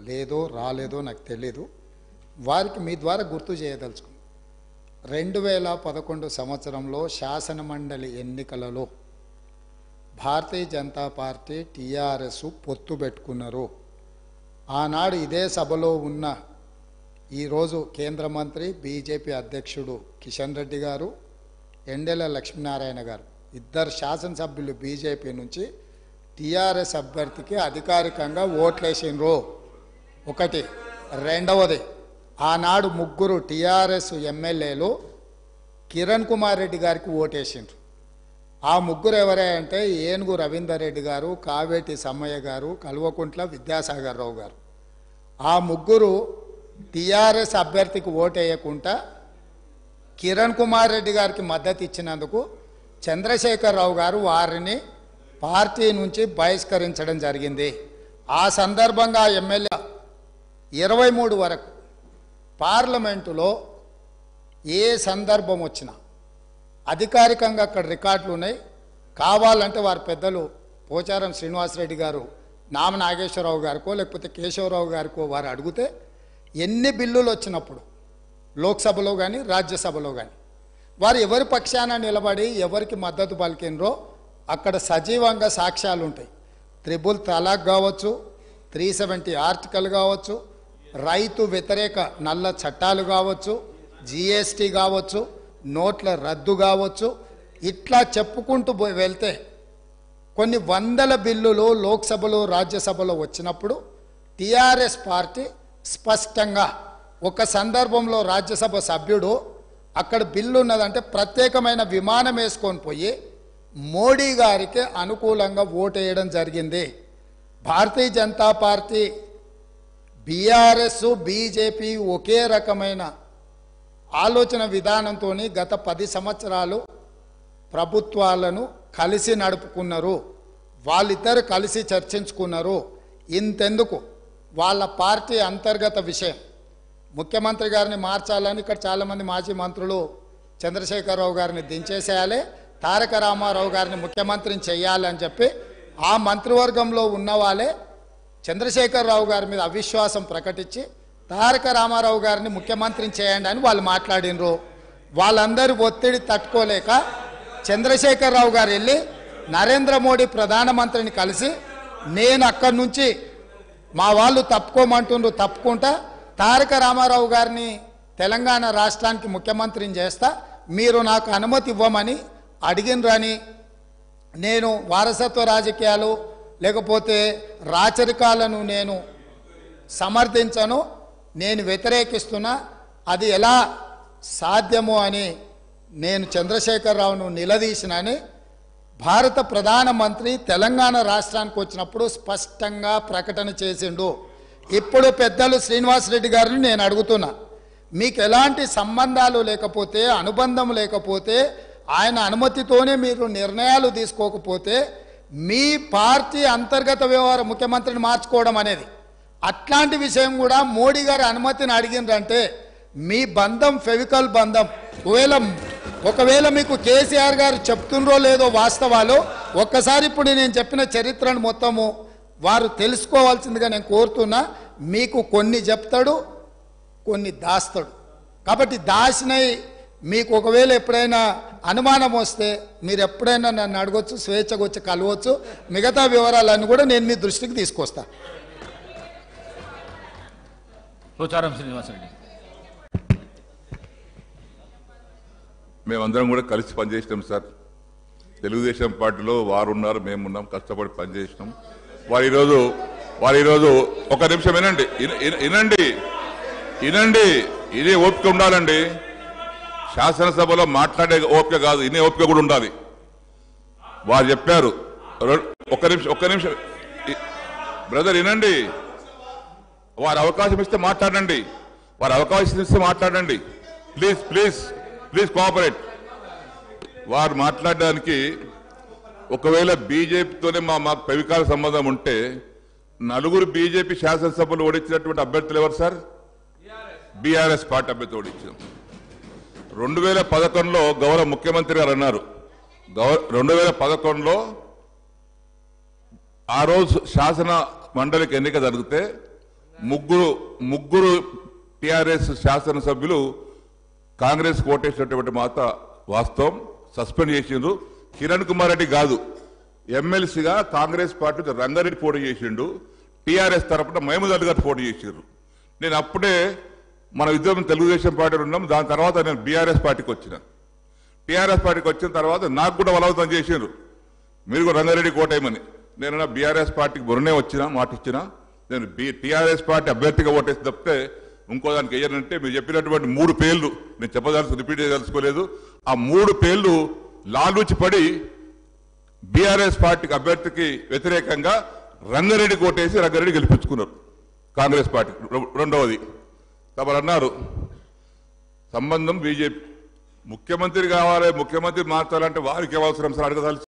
లేదో రాలేదో నాకు తెలీదు. వారికి మీ ద్వారా గుర్తు చేయదలుచుకున్నాను. 2011 సంవత్సరంలో శాసనమండలి ఎన్నికలలో భారతీయ జనతా పార్టీ టీఆర్ఎస్ పొత్తు పెట్టుకున్నారు. ఆనాడు ఇదే సభలో ఉన్న ఈరోజు కేంద్ర మంత్రి బీజేపీ అధ్యక్షుడు కిషన్ రెడ్డి గారు, ఎండెల లక్ష్మీనారాయణ గారు, ఇద్దరు శాసనసభ్యులు బీజేపీ నుంచి టీఆర్ఎస్ అభ్యర్థికి అధికారికంగా ఓట్లేసిండ్రు. ఒకటి. రెండవది, ఆనాడు ముగ్గురు టీఆర్ఎస్ ఎమ్మెల్యేలు కిరణ్ కుమార్ రెడ్డి గారికి ఓటేసిండ్రు. ఆ ముగ్గురు ఎవరే అంటే ఏనుగు రవీందర్ రెడ్డి గారు, కావేటి సమ్మయ్య గారు, కల్వకుంట్ల విద్యాసాగర్ రావు గారు. ఆ ముగ్గురు టీఆర్ఎస్ అభ్యర్థికి ఓటేయకుండా కిరణ్ కుమార్ రెడ్డి గారికి మద్దతు ఇచ్చినందుకు చంద్రశేఖరరావు గారు వారిని పార్టీ నుంచి బహిష్కరించడం జరిగింది. ఆ సందర్భంగా ఎమ్మెల్యే 23 వరకు పార్లమెంటులో ఏ సందర్భం వచ్చినా అధికారికంగా అక్కడ రికార్డులు ఉన్నాయి. కావాలంటే వారి పెద్దలు పోచారం శ్రీనివాసరెడ్డి గారు, నామ నాగేశ్వరరావు గారికో లేకపోతే కేశవరావు గారికో వారు అడిగితే ఎన్ని బిల్లులు వచ్చినప్పుడు లోక్సభలో కానీ రాజ్యసభలో కానీ వారు ఎవరి పక్షాన నిలబడి ఎవరికి మద్దతు పలికినరో అక్కడ సజీవంగా సాక్ష్యాలు ఉంటాయి. త్రిబుల్ తలాక్ కావచ్చు, 370 ఆర్టికల్ కావచ్చు, రైతు వ్యతిరేక నల్ల చట్టాలు కావచ్చు, జిఎస్టీ కావచ్చు, నోట్ల రద్దు కావచ్చు, ఇట్లా చెప్పుకుంటూ వెళ్తే కొన్ని వందల బిల్లులు లోక్సభలో రాజ్యసభలో వచ్చినప్పుడు టీఆర్ఎస్ పార్టీ స్పష్టంగా ఒక సందర్భంలో రాజ్యసభ సభ్యుడు అక్కడ బిల్లు ఉన్నదంటే ప్రత్యేకమైన విమానం వేసుకొని పోయి మోడీ గారికి అనుకూలంగా ఓటేయడం జరిగింది. Bharatiya Janata party, BRS, BJP ఒకే రకమైన ఆలోచన విధానంతో గత 10 సంవత్సరాలు ప్రభుత్వాలను కలిసి నడుపుకున్నారు. వాళ్ళిద్దరు కలిసి చర్చించుకున్నారు. ఇంతెందుకు, వాళ్ళ పార్టీ అంతర్గత విషయం ముఖ్యమంత్రి గారిని మార్చాలని ఇక్కడ చాలామంది మాజీ మంత్రులు చంద్రశేఖరరావు గారిని దించేసేయాలి, తారక రామారావు గారిని ముఖ్యమంత్రిని చేయాలని చెప్పి ఆ మంత్రివర్గంలో ఉన్న వాళ్ళే చంద్రశేఖరరావు గారి మీద అవిశ్వాసం ప్రకటించి తారక రామారావు గారిని ముఖ్యమంత్రిని చేయండి అని వాళ్ళు మాట్లాడినరు. వాళ్ళందరూ ఒత్తిడి తట్టుకోలేక చంద్రశేఖరరావు గారు వెళ్ళి నరేంద్ర మోడీ ప్రధానమంత్రిని కలిసి నేను అక్కడి నుంచి మా వాళ్ళు తప్పుకోమంటుండ్రు, తప్పుకుంటా తారక రామారావు గారిని తెలంగాణ రాష్ట్రానికి ముఖ్యమంత్రిని చేస్తా, మీరు నాకు అనుమతి ఇవ్వమని అడిగినరని, నేను వారసత్వ రాజకీయాలు లేకపోతే రాచరికాలను నేను సమర్థించను, నేను వ్యతిరేకిస్తున్నా, అది ఎలా సాధ్యమో అని నేను చంద్రశేఖరరావును నిలదీసినని భారత ప్రధానమంత్రి తెలంగాణ రాష్ట్రానికి వచ్చినప్పుడు స్పష్టంగా ప్రకటన చేసిండు. ఇప్పుడు పెద్దలు శ్రీనివాసరెడ్డి గారిని నేను అడుగుతున్నా, మీకు ఎలాంటి సంబంధాలు లేకపోతే, అనుబంధం లేకపోతే, ఆయన అనుమతితోనే మీరు నిర్ణయాలు తీసుకోకపోతే మీ పార్టీ అంతర్గత వ్యవహార ముఖ్యమంత్రిని మార్చుకోవడం అనేది, అట్లాంటి విషయం కూడా మోడీ గారి అనుమతిని అడిగిందంటే మీ బంధం ఫెవికల్ బంధం. ఒకవేళ మీకు కేసీఆర్ గారు చెప్తుండ్రో లేదో వాస్తవాలు ఒక్కసారి ఇప్పుడు నేను చెప్పిన చరిత్రను మొత్తము వారు తెలుసుకోవాల్సిందిగా నేను కోరుతున్నా. మీకు కొన్ని చెప్తాడు, కొన్ని దాస్తాడు. కాబట్టి దాసినై మీకు ఒకవేళ ఎప్పుడైనా అనుమానం వస్తే మీరు ఎప్పుడైనా నన్ను అడగొచ్చు, స్వేచ్ఛగా వచ్చి కలవచ్చు. మిగతా వివరాలన్నీ కూడా నేను మీ దృష్టికి తీసుకొస్తా. పోచారం శ్రీనివాసరెడ్డి. మేమందరం కూడా కలిసి పనిచేసినాం సార్. తెలుగుదేశం పార్టీలో వారు ఉన్నారు, మేమున్నాం, కష్టపడి పనిచేసినాం. వారు ఈరోజు ఒక నిమిషం వినండి, ఇదే ఓపిక ఉండాలండి. శాసనసభలో మాట్లాడే ఓపిక కాదు, ఇనే ఓపిక కూడా ఉండాలి. వారు చెప్పారు. ఒక్క నిమిషం బ్రదర్ వినండి. వారు అవకాశం ఇస్తే మాట్లాడండి, ప్లీజ్ కోఆపరేట్. వారు మాట్లాడడానికి ఒకవేళ బీజేపీతోనే మాకు పెవికాల సంబంధం ఉంటే 4 బీజేపీ శాసనసభలు ఓడించినటువంటి అభ్యర్థులు ఎవరు సార్? బీఆర్ఎస్ పార్టీ అభ్యర్థి ఓడించాం. 2011లో గౌరవ ముఖ్యమంత్రి గారు అన్నారు, 2011లో ఆ రోజు శాసన మండలికి ఎన్నిక జరిగితే ముగ్గురు టిఆర్ఎస్ శాసనసభ్యులు కాంగ్రెస్ కోటేసినటువంటి మాట వాస్తవం. సస్పెండ్ చేసిండ్రు. కిరణ్ కుమార్ రెడ్డి కాదు, ఎమ్మెల్సీగా కాంగ్రెస్ పార్టీ రంగారెడ్డి పోటీ చేసిండు. టిఆర్ఎస్ తరపున మహమూద్ అలీ గారు పోటీ చేసిండ్రు. నేను అప్పుడే మన ఇద్దరం తెలుగుదేశం పార్టీలో ఉన్నాం. దాని తర్వాత నేను బీఆర్ఎస్ పార్టీకి వచ్చిన. టీఆర్ఎస్ పార్టీకి వచ్చిన తర్వాత నాకు కూడా బలవంతం చేసిండ్రు, మీరు కూడా రంగారెడ్డి కోటేయమని. నేను బీఆర్ఎస్ పార్టీకి మొన్ననే వచ్చిన మాట ఇచ్చిన. నేను టీఆర్ఎస్ పార్టీ అభ్యర్థిగా ఓటేసి తప్పితే ఇంకో దానికి వేయనంటే మీరు చెప్పినటువంటి 3 పేర్లు నేను రిపీట్ చేయదలుచుకోలేదు. ఆ 3 పేర్లు లాలూచి పడి బీఆర్ఎస్ పార్టీకి అభ్యర్థికి వ్యతిరేకంగా రంగారెడ్డి కోటేసి రంగారెడ్డి గెలిపించుకున్నారు కాంగ్రెస్ పార్టీ. రెండవది తమరు అన్నారు సంబంధం బీజేపీ, ముఖ్యమంత్రి కావాలి, ముఖ్యమంత్రి మార్చాలంటే వారికి అవసరం సార్ అడగదాల్సి